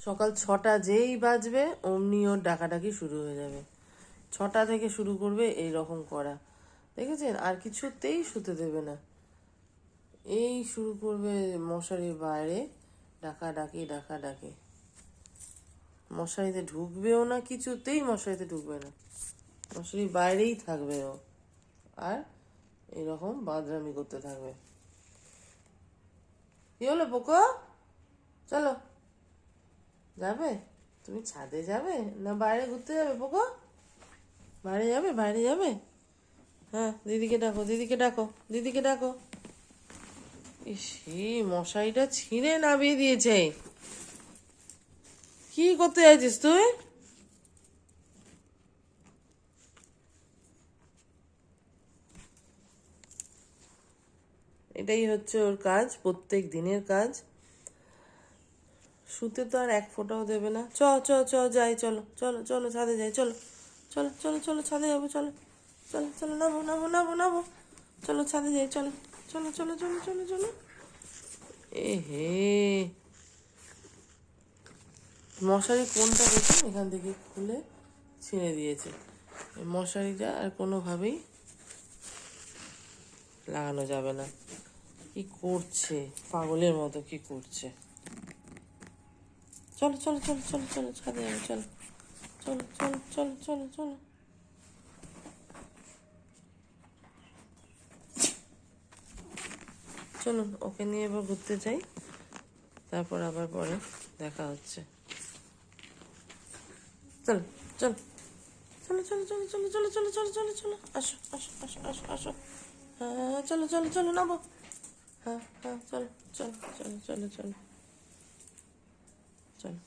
সকাল 6টা যেই বাজবে অমনি ওর ডাকাডাকি শুরু হয়ে যাবে। 6টা থেকে শুরু করবে এই রকম করা, দেখেছেন? আর কিছুতেই শুতে দেবে না, এই শুরু করবে মশারির বাইরে ডাকাডাকি ডাকাডাকি। মশারিতে ঢুকবেও না, কিছুতেই মশারিতে ঢুকবে না, মশারির বাইরেই থাকবে ও, আর এরকম বাদরামি করতে থাকবে। কি হলো পোকো? চলো, যাবে? তুমি ছাদে যাবে না বাইরে ঘুরতে যাবে পোকো? বাইরে যাবে, বাইরে যাবে? হ্যাঁ, দিদিকে ডাকো, দিদিকে ডাকো, দিদিকে ডাকো। ইসি, মশারিটা ছিঁড়ে নামিয়ে দিয়েছে। কি করতে চাইছিস তুই? এটাই হচ্ছে ওর কাজ, প্রত্যেক দিনের কাজ। শুতে তো আর এক ফোঁটাও দেবে না। চ চ চ যাই, চলো চলো চলো ছাদে যাই, চলো চলো চলো চলো ছাদে যাবো, চলো চলো চলো, নামো নামো নামো নামো, চলো ছাদে যাই, চলো চলো চলো চলো চলো চলো। এ হে, মশারি কোনটা দেখুন, এখান থেকে খুলে ছিঁড়ে দিয়েছে। এই মশারিটা আর কোনোভাবেই লাগানো যাবে না। কি করছে পাগলের মতো, কি করছে? চলো চলো চলো চলো চলো ছাদে যাবো, চলো চলো চলো চলো চলো চলো। চলুন ওকে নিয়ে এবার ঘুরতে যাই, তারপর আবার পরে দেখা হচ্ছে। চলো চলো চলো চলো চলো চলো চলো চলো চলো চলো চলো, আসো আসো আসো আসো আসো। হ্যাঁ চলো চলো চলো, নামো। হ্যাঁ হ্যাঁ চলো চলো চলো চলো চলো চলো।